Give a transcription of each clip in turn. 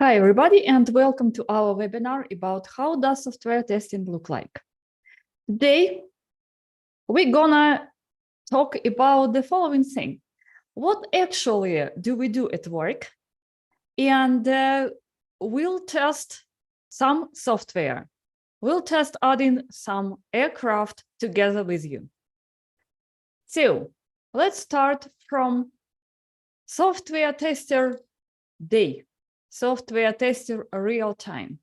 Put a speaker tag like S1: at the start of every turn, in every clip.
S1: Hi, everybody, and welcome to our webinar about how does software testing look like. Today, we're gonna talk about the following thing. What actually do we do at work? And we'll test some software. We'll test adding some aircraft together with you. So let's start from software tester day. Software tester real time.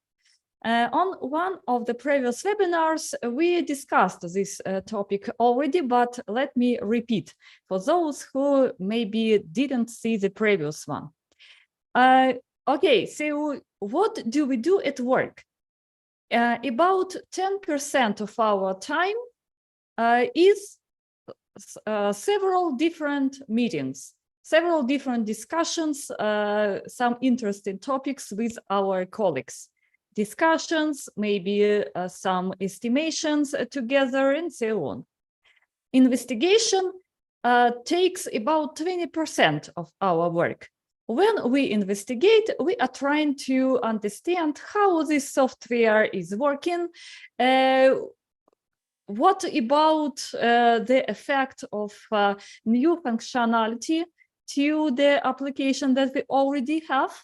S1: On one of the previous webinars, we discussed this topic already, but let me repeat for those who maybe didn't see the previous one. Okay, so what do we do at work? About 10% of our time is several different meetings, several different discussions, some interesting topics with our colleagues. Discussions, maybe some estimations together, and so on. Investigation takes about 20% of our work. When we investigate, we are trying to understand how this software is working. What about the effect of new functionality to the application that we already have?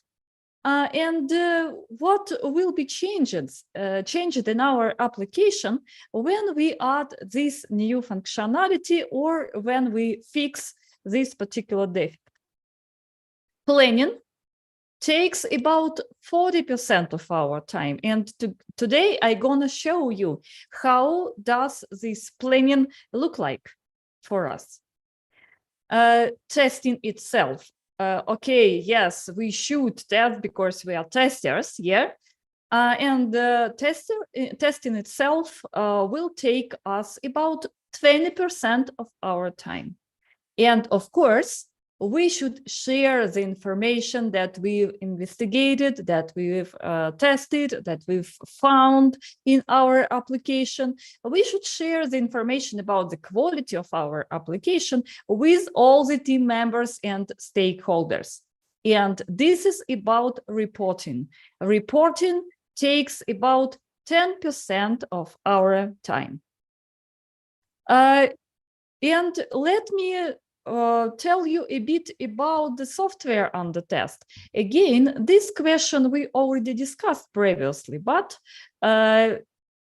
S1: And what will be changed in our application when we add this new functionality or when we fix this particular defect? Planning takes about 40% of our time, and today I'm gonna show you how does this planning look like for us. Testing itself. Okay, yes, we should test because we are testers, yeah. And testing itself will take us about 20% of our time. And of course, we should share the information that we've investigated, that we've tested, that we've found in our application. We should share the information about the quality of our application with all the team members and stakeholders. And this is about reporting. Reporting takes about 10% of our time. And let me tell you a bit about the software under test. Again, this question we already discussed previously, but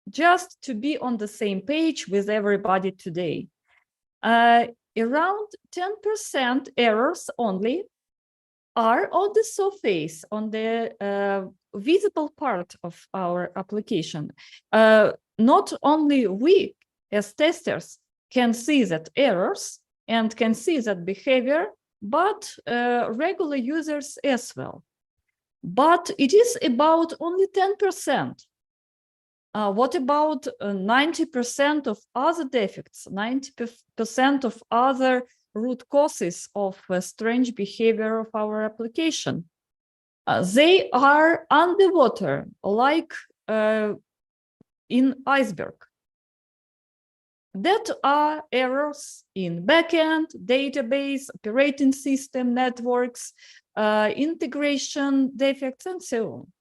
S1: just to be on the same page with everybody today. Around 10% errors only are on the surface, on the visible part of our application. Not only we as testers can see that errors and can see that behavior, but regular users as well. But it is about only 10%. What about 90% of other defects, 90% of other root causes of strange behavior of our application? They are underwater, like in iceberg. That are errors in backend, database, operating system, networks, integration defects, and so on.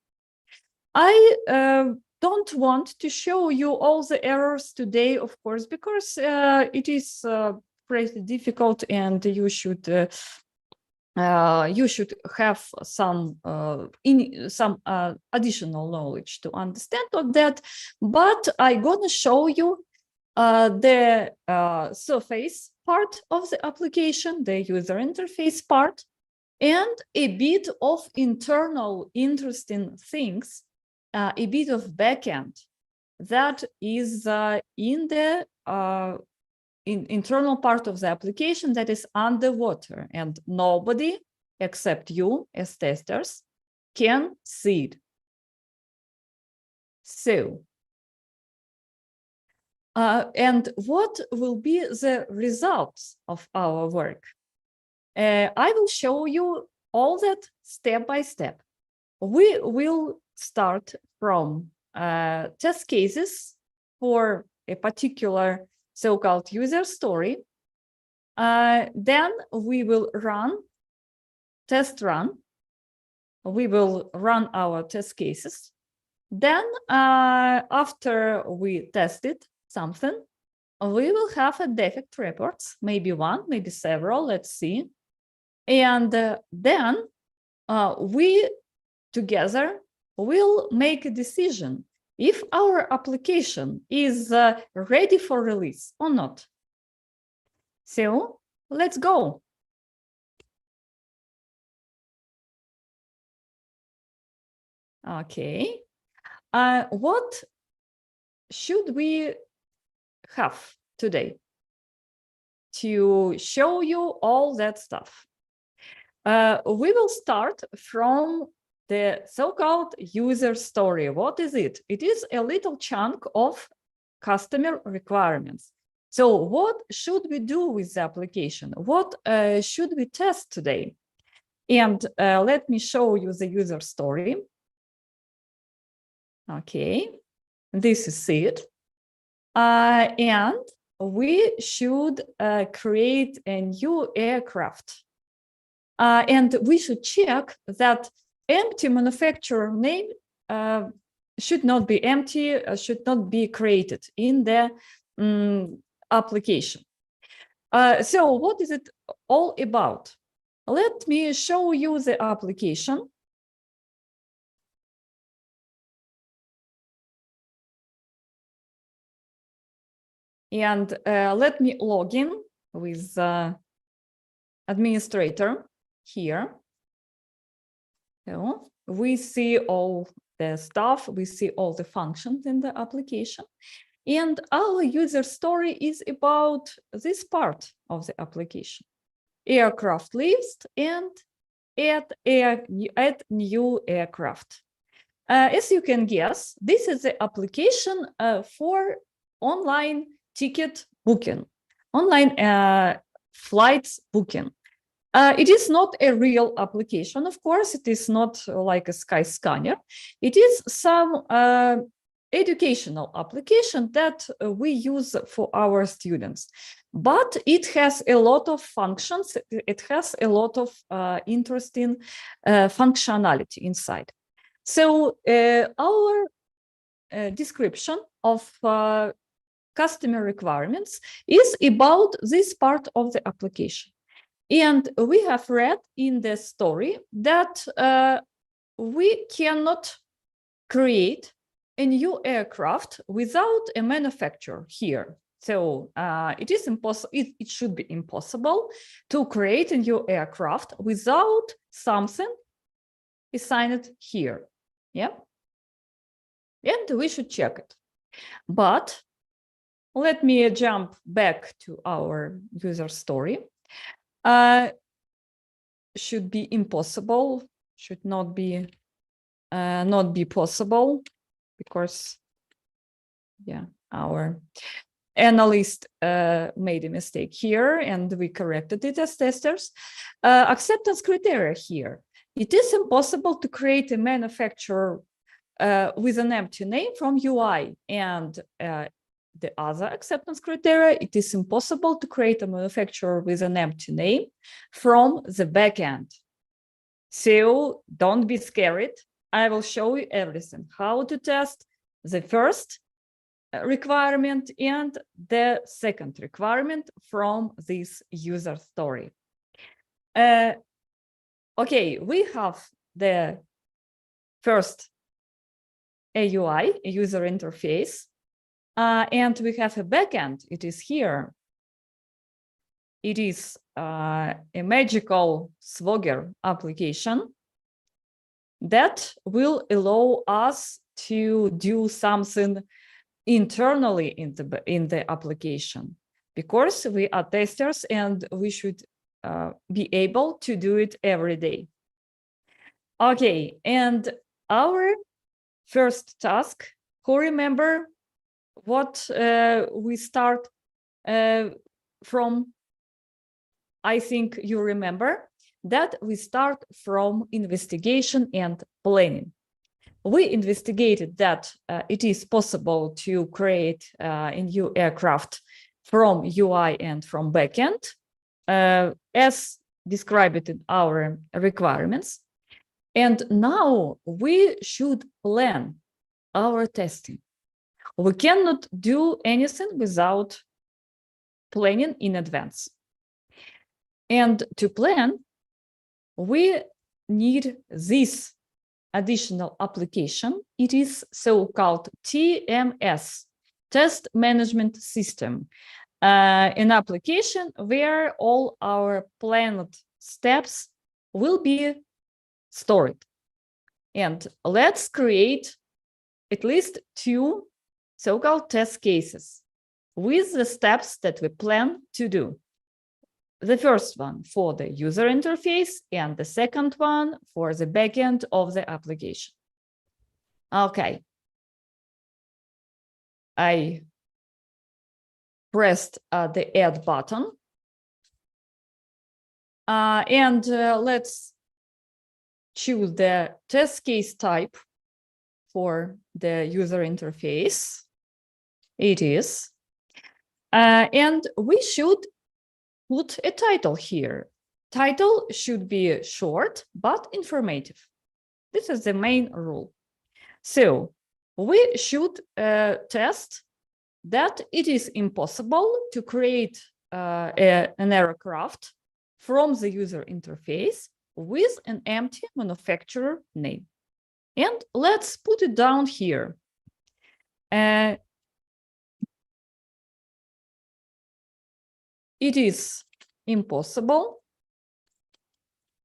S1: I don't want to show you all the errors today, of course, because it is pretty difficult, and you should have some additional knowledge to understand of that. But I'm gonna show you the surface part of the application, the user interface part, and a bit of internal interesting things, a bit of backend that is in the internal part of the application that is underwater, and nobody except you as testers can see it. So, and what will be the results of our work? I will show you all that step by step. We will start from test cases for a particular so-called user story. Then we will run test run we will run our test cases. Then after we tested something, we will have a defect reports, maybe one, maybe several, let's see. And then we together will make a decision if our application is ready for release or not. So let's go. Okay. What should we have today to show you all that stuff? We will start from the so-called user story. What is it? It is a little chunk of customer requirements. So what should we do with the application? What should we test today? And let me show you the user story. Okay, this is it. And we should create a new aircraft. And we should check that empty manufacturer name should not be empty, should not be created in the application. So what is it all about? Let me show you the application. And let me log in with administrator here. So we see all the stuff, we see all the functions in the application. And our user story is about this part of the application. Aircraft list and add new aircraft. As you can guess, this is the application for online ticket booking, online flights booking. It is not a real application, of course. It is not like a Skyscanner. It is some educational application that we use for our students. But it has a lot of functions. It has a lot of interesting functionality inside. So our description of customer requirements is about this part of the application. And we have read in the story that we cannot create a new aircraft without a manufacturer here. So it is impossible. It should be impossible to create a new aircraft without something assigned here. Yeah. And we should check it. But let me jump back to our user story. Should be impossible, should not be possible, because yeah, our analyst made a mistake here and we corrected it as testers. Acceptance criteria here. It is impossible to create a manufacturer with an empty name from UI, and the other acceptance criteria, it is impossible to create a manufacturer with an empty name from the backend. So don't be scared. I will show you everything, how to test the first requirement and the second requirement from this user story. Okay, we have the first AUI, a user interface. And we have a backend. It is here. It is a magical Swagger application that will allow us to do something internally in the application, because we are testers and we should be able to do it every day. Okay, and our first task, who remember what we start from? I think you remember that we start from investigation and planning. We investigated that it is possible to create a new aircraft from UI and from backend, as described in our requirements. And now we should plan our testing. We cannot do anything without planning in advance. And to plan, we need this additional application. It is so-called TMS, Test Management System, an application where all our planned steps will be stored. And let's create at least 2 so-called test cases with the steps that we plan to do. The first one for the user interface and the second one for the backend of the application. Okay. I pressed the add button. Let's choose the test case type for the user interface. It is. And we should put a title here. Title should be short but informative. This is the main rule. So we should test that it is impossible to create an aircraft from the user interface with an empty manufacturer name. And let's put it down here. It is impossible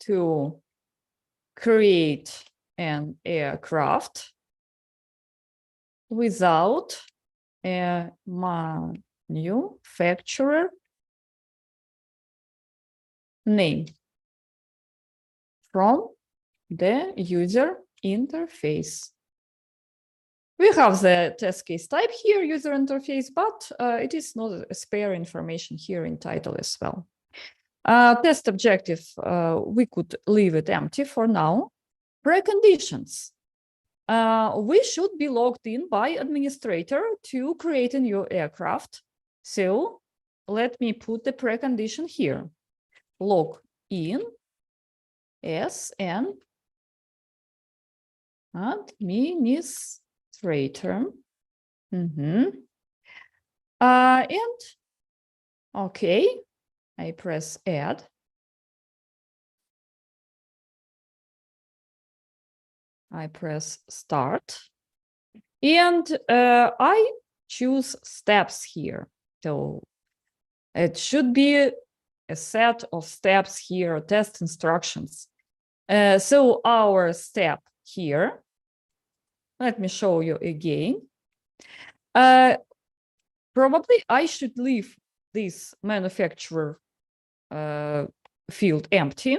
S1: to create an aircraft without a manufacturer name from the user interface. We have the test case type here, user interface, but it is not a spare information here in title as well. Test objective, we could leave it empty for now. Preconditions. We should be logged in by administrator to create a new aircraft. So let me put the precondition here. Log in as an administrator. And okay, I press add. I press start. And I choose steps here. So it should be a set of steps here, test instructions. So our step here, let me show you again. Probably I should leave this manufacturer field empty,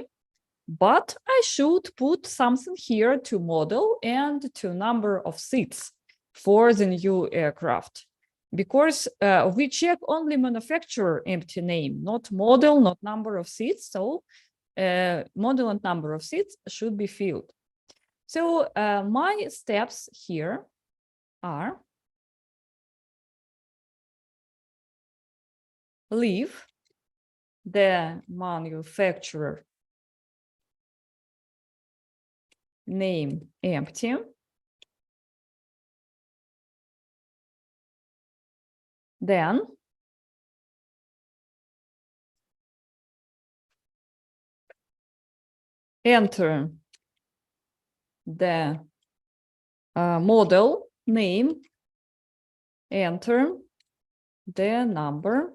S1: but I should put something here to model and to number of seats for the new aircraft, because we check only manufacturer empty name, not model, not number of seats. So model and number of seats should be filled. So my steps here are leave the manufacturer name empty. Then enter the model name, enter the number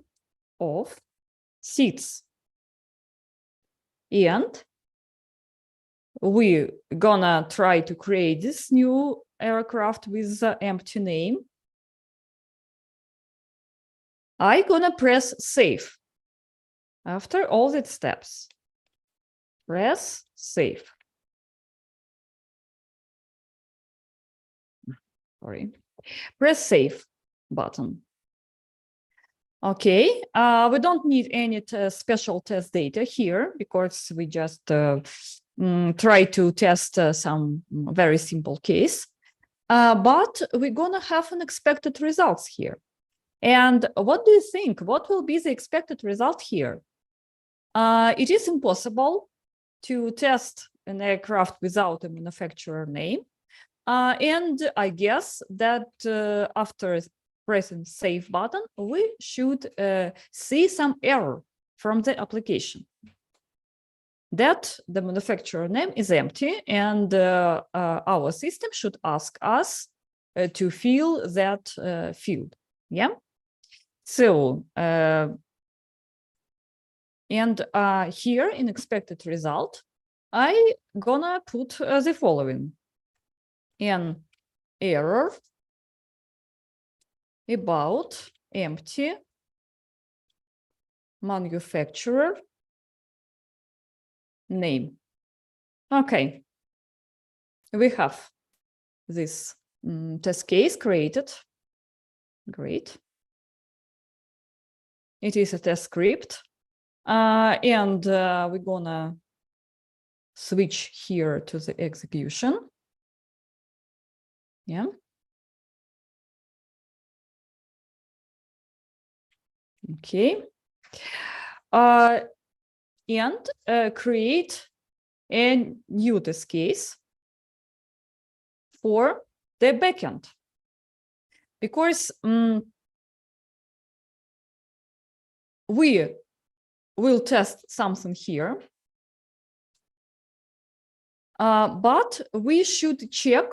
S1: of seats. And we're gonna try to create this new aircraft with the empty name. I'm gonna press save. After all the steps, press save. Sorry, press save button. Okay, we don't need any special test data here because we just try to test some very simple case. But we're gonna have unexpected results here. And what do you think? What will be the expected result here? It is impossible to test an aircraft without a manufacturer name. And I guess that after pressing save button, we should see some error from the application that the manufacturer name is empty, and our system should ask us to fill that field. Yeah. So and here in expected result, I gonna put the following: an error about empty manufacturer name. Okay, we have this test case created. Great. It is a test script, and we're gonna switch here to the execution. Yeah. Okay. And create a new test case for the backend, because we will test something here, but we should check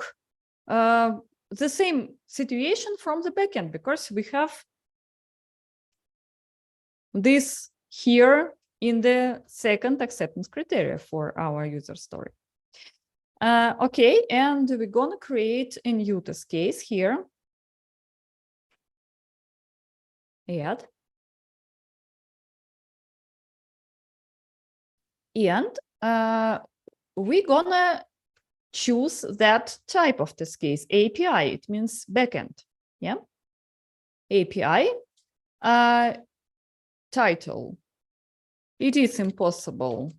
S1: the same situation from the backend, because we have this here in the second acceptance criteria for our user story. Okay, and we're gonna create a new test case here. Add. And we're gonna choose that type of test case, API. It means backend. Yeah. API. Title: it is impossible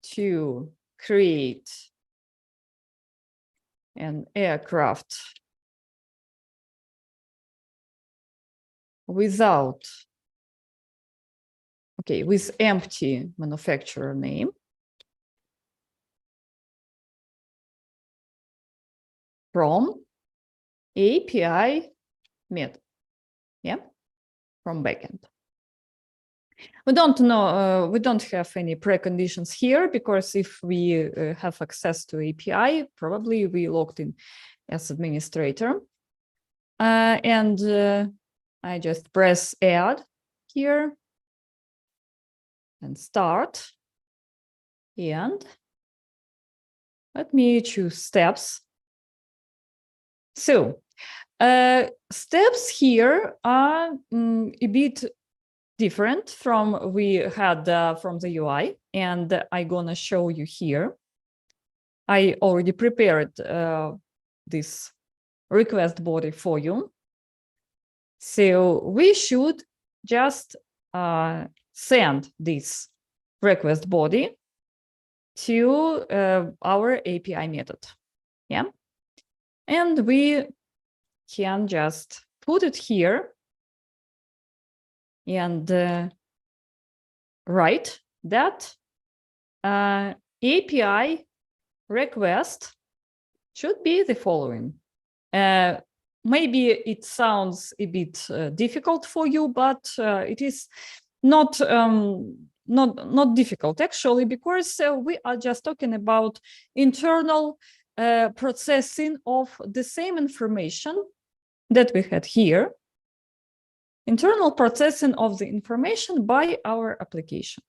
S1: to create an aircraft without, okay, with empty manufacturer name. From API method. Yeah, from backend. We don't know, we don't have any preconditions here, because if we have access to API, probably we logged in as administrator. And I just press add here and start. And let me choose steps. So steps here are a bit different from we had from the UI, and I'm gonna show you here. I already prepared this request body for you. So we should just send this request body to our API method. Yeah. And we can just put it here and write that API request should be the following. Maybe it sounds a bit difficult for you, but it is not difficult actually, because we are just talking about internal processing of the same information that we had here. Internal processing of the information by our application.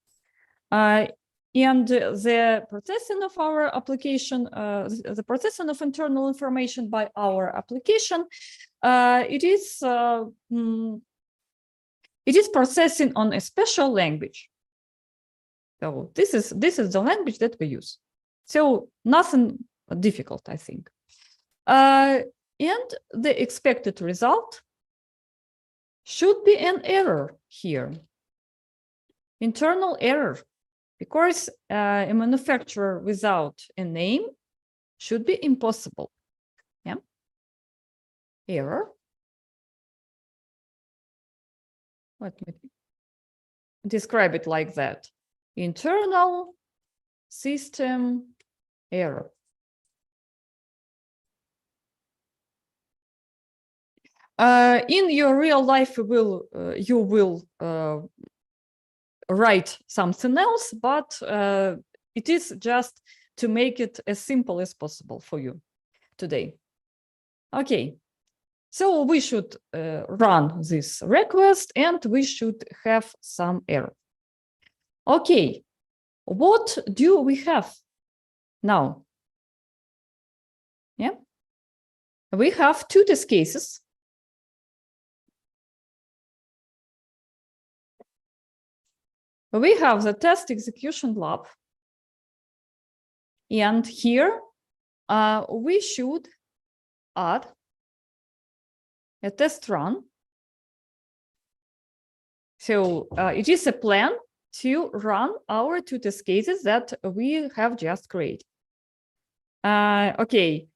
S1: And the processing of our application, the processing of internal information by our application, it is processing on a special language. So this is the language that we use. So nothing difficult, I think. And the expected result should be an error here, internal error, because a manufacturer without a name should be impossible. Yeah, error. Let me describe it like that. Internal system error. In your real life, you will write something else, but it is just to make it as simple as possible for you today. Okay, so we should run this request and we should have some error. Okay, what do we have now? Yeah, we have two test cases. We have the test execution lab. And here we should add a test run. So it is a plan to run our two test cases that we have just created. Okay,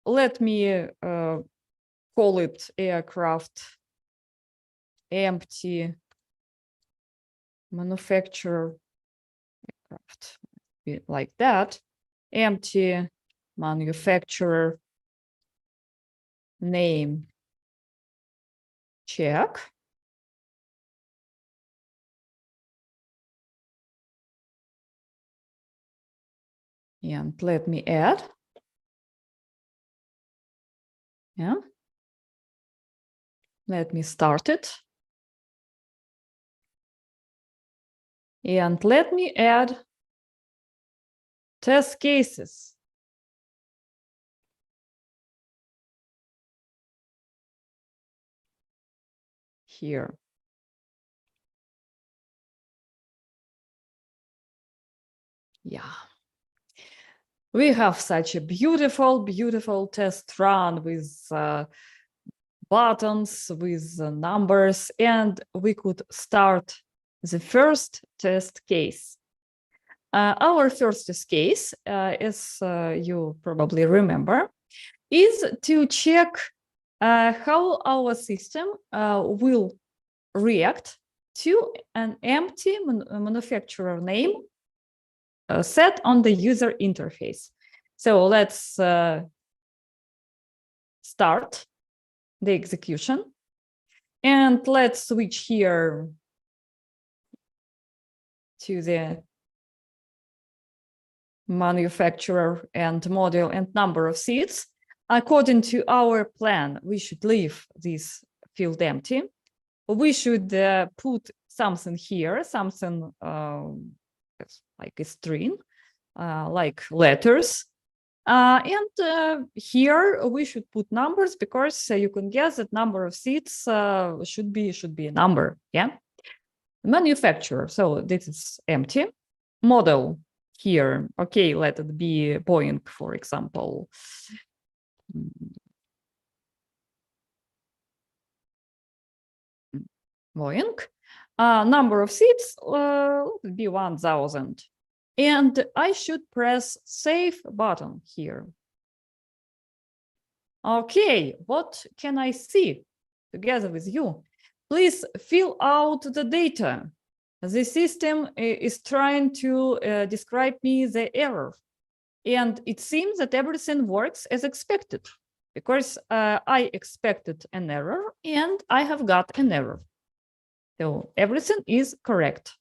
S1: let me call it aircraft empty manufacturer aircraft, like that. Empty manufacturer name check. And let me add. Yeah. Let me start it. And let me add test cases. Here. Yeah. We have such a beautiful, beautiful test run with buttons, with numbers, and we could start the first test case. Our first test case, as you probably remember, is to check how our system will react to an empty manufacturer name set on the user interface. So let's start the execution. And let's switch here to the manufacturer and model and number of seats. According to our plan, we should leave this field empty. We should put something here, something like a string, like letters. And here we should put numbers because you can guess that number of seats should be a number. Yeah. Manufacturer. So this is empty. Model here. Okay, let it be Boeing, for example. Boeing. Number of seats would be 1000. And I should press Save button here. Okay, what can I see together with you? Please fill out the data. The system is trying to describe me the error. And it seems that everything works as expected because I expected an error and I have got an error. So everything is correct.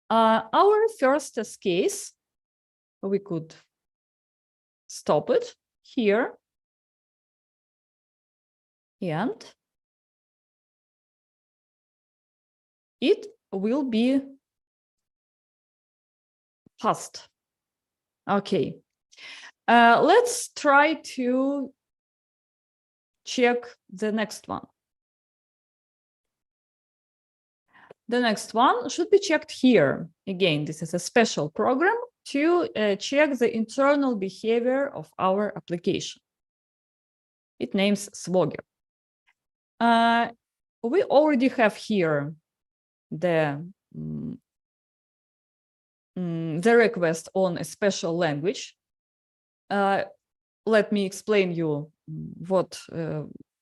S1: Our first test case, we could stop it here. And it will be passed. Okay. Let's try to check the next one. The next one should be checked here. Again, this is a special program to check the internal behavior of our application. It names Swagger. We already have here the request on a special language. Let me explain you what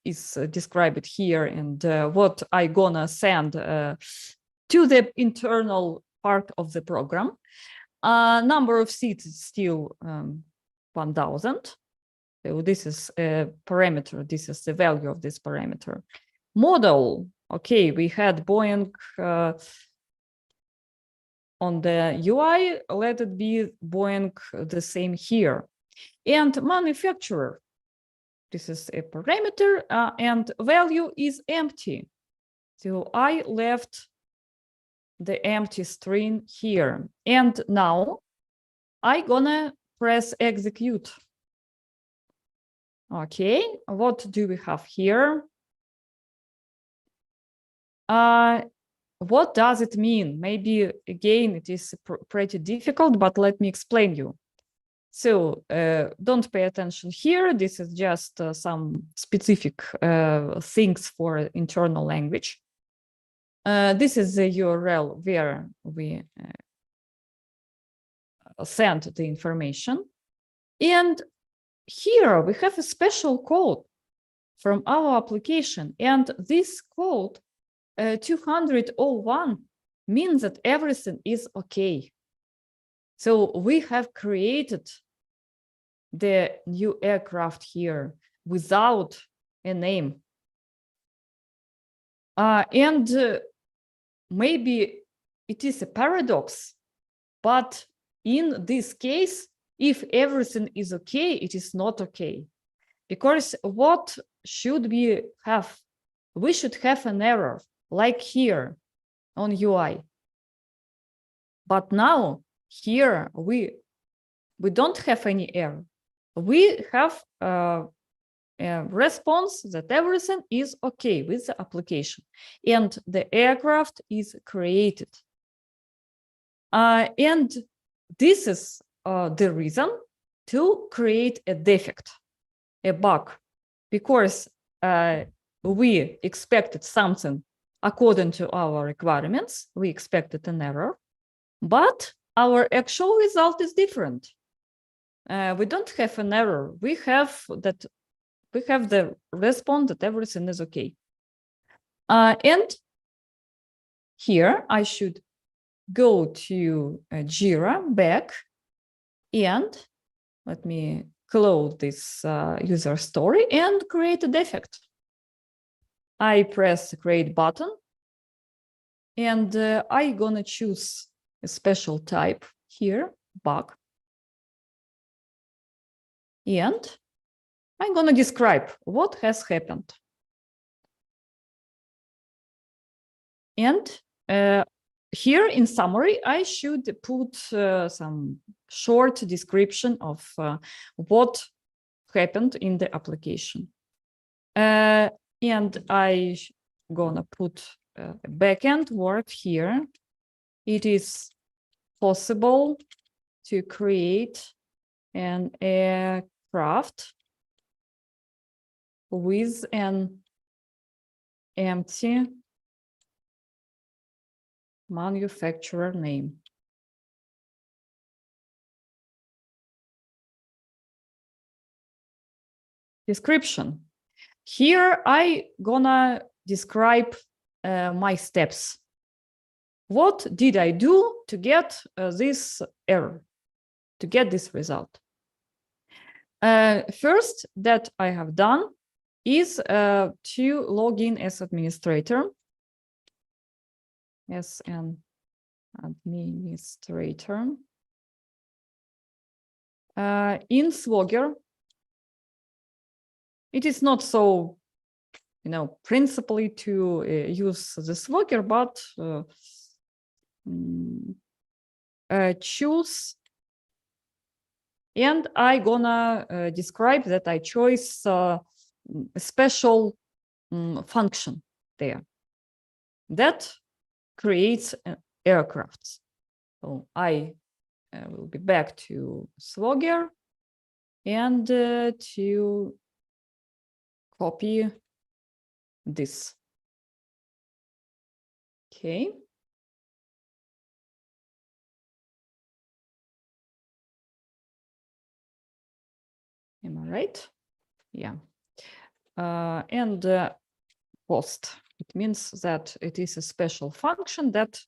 S1: is described here and what I gonna send to the internal part of the program. Number of seats is still 1000. So this is a parameter. This is the value of this parameter. Model, okay, we had Boeing on the UI. Let it be Boeing the same here. And manufacturer, this is a parameter, and value is empty. So I left the empty string here. And now I'm gonna press execute. Okay, what do we have here? What does it mean? Maybe again, it is pretty difficult, but let me explain you. So don't pay attention here. This is just some specific things for internal language. This is the URL where we send the information. And here we have a special code from our application. And this code 201 means that everything is okay. So we have created the new aircraft here without a name. And maybe it is a paradox, but in this case, if everything is okay, it is not okay. Because what should we have? We should have an error, like here on UI. But now here we don't have any error. We have a response that everything is okay with the application, and the aircraft is created. And this is the reason to create a defect, a bug, because we expected something according to our requirements. We expected an error, but our actual result is different. We don't have an error. We have the response that everything is okay. And here I should go to Jira back, and let me close this user story and create a defect. I press the create button, and I'm gonna choose a special type here, bug. And I'm gonna describe what has happened. And here in summary, I should put some short description of what happened in the application. And I gonna put a backend word here. It is possible to create an aircraft with an empty manufacturer name. Description. Here I gonna describe my steps. What did I do to get this error, to get this result? First that I have done is to log in as administrator, as an administrator. In Swagger, it is not so, principally to use the Swagger, but choose, and I gonna describe that I chose a special function there that creates aircrafts. So I will be back to Swagger and to copy this. Okay. Am I right? Yeah. And post. It means that it is a special function that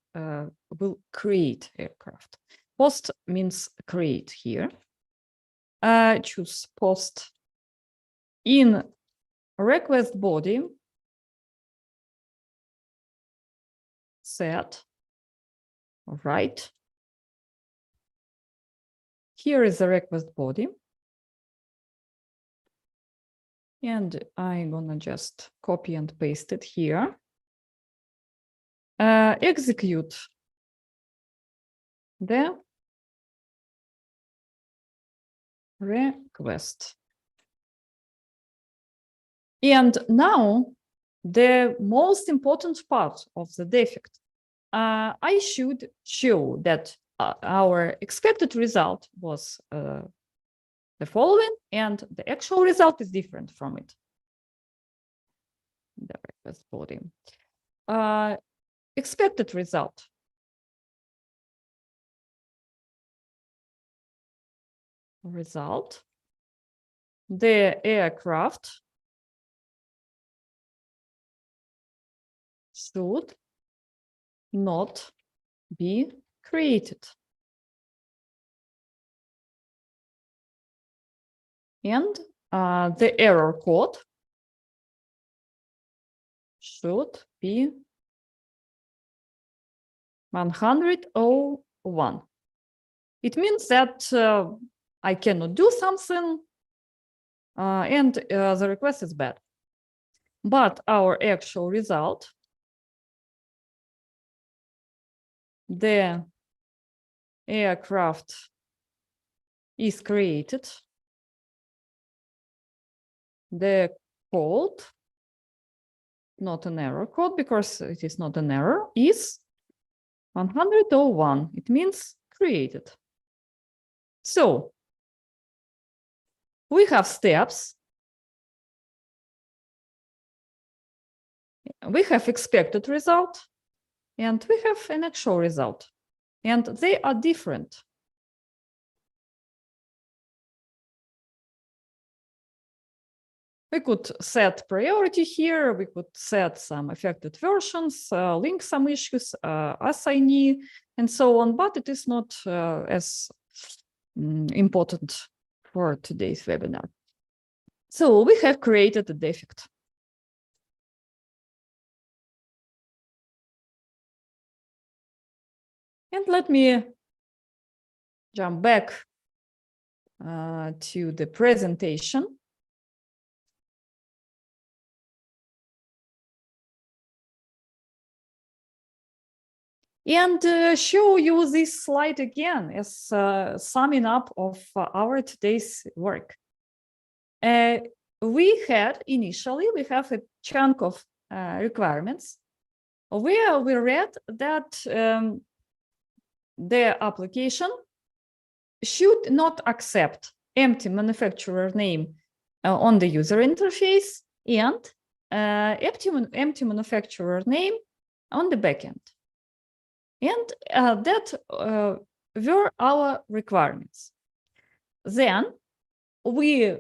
S1: will create aircraft. post means create here. Choose post in request body, set, right. Here is the request body. And I'm gonna just copy and paste it here. Execute the request. And now the most important part of the defect. I should show that our expected result was the following, and the actual result is different from it. The request body. Expected result. Result. The aircraft should not be created. And the error code should be 101. It means that I cannot do something and the request is bad. But our actual result, the aircraft is created, the code, not an error code because it is not an error, is 101. It means created. So we have steps. We have expected result and we have an actual result, and they are different. We could set priority here. We could set some affected versions, link some issues, assignee, and so on, but it is not as important for today's webinar. So we have created a defect. And let me jump back to the presentation. And show you this slide again as summing up of our today's work. We have a chunk of requirements where we read that the application should not accept empty manufacturer name on the user interface and empty manufacturer name on the backend. And that were our requirements. Then we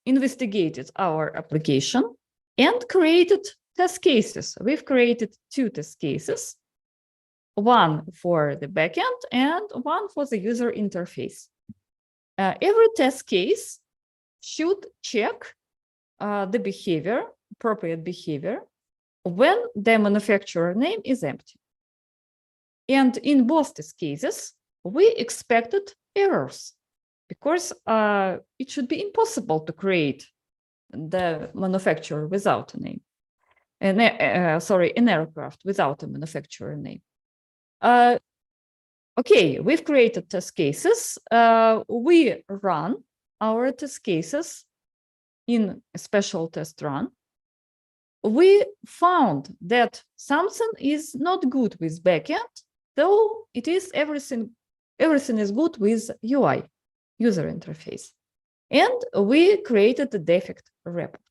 S1: investigated our application and created test cases. We've created 2 test cases, one for the backend and one for the user interface. Every test case should check the behavior, appropriate behavior, when the manufacturer name is empty. And in both these cases, we expected errors because it should be impossible to create the manufacturer without a name. An aircraft without a manufacturer name. Okay, we've created test cases. We run our test cases in a special test run. We found that something is not good with backend, though it is everything is good with UI, user interface. And we created the defect report.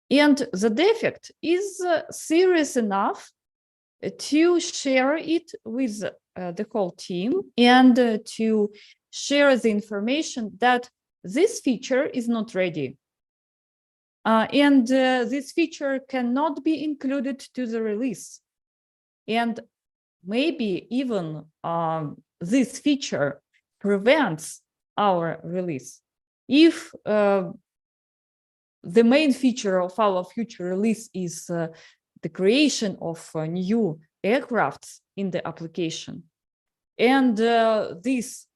S1: And the defect is serious enough to share it with the whole team and to share the information that this feature is not ready. And this feature cannot be included to the release. And maybe even this feature prevents our release. If the main feature of our future release is the creation of new aircrafts in the application, and this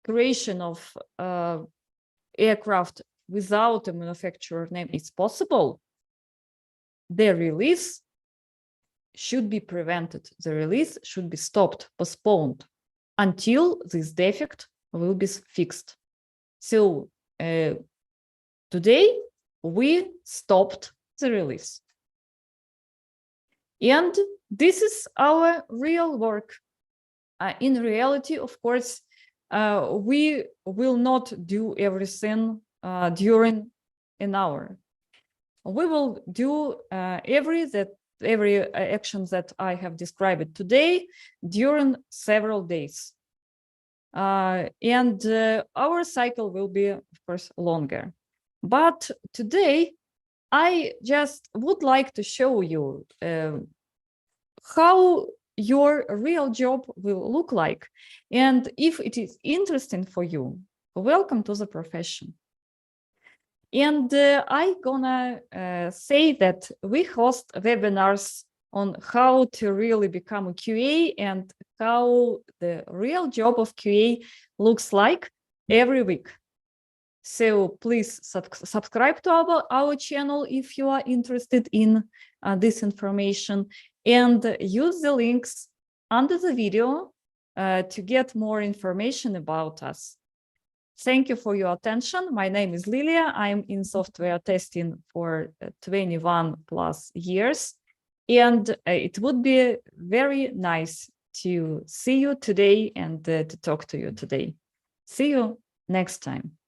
S1: creation of aircraft without a manufacturer name is possible, the release should be prevented. The release should be stopped, postponed until this defect will be fixed. So today we stopped the release. And this is our real work. In reality, of course, we will not do everything during an hour. We will do every action that I have described today during several days. And our cycle will be, of course, longer. But today, I just would like to show you how your real job will look like. And if it is interesting for you, welcome to the profession. And I'm gonna say that we host webinars on how to really become a QA and how the real job of QA looks like every week. So please subscribe to our channel if you are interested in this information, and use the links under the video to get more information about us. Thank you for your attention. My name is Lilia. I'm in software testing for 21 plus years. And it would be very nice to see you today and to talk to you today. See you next time.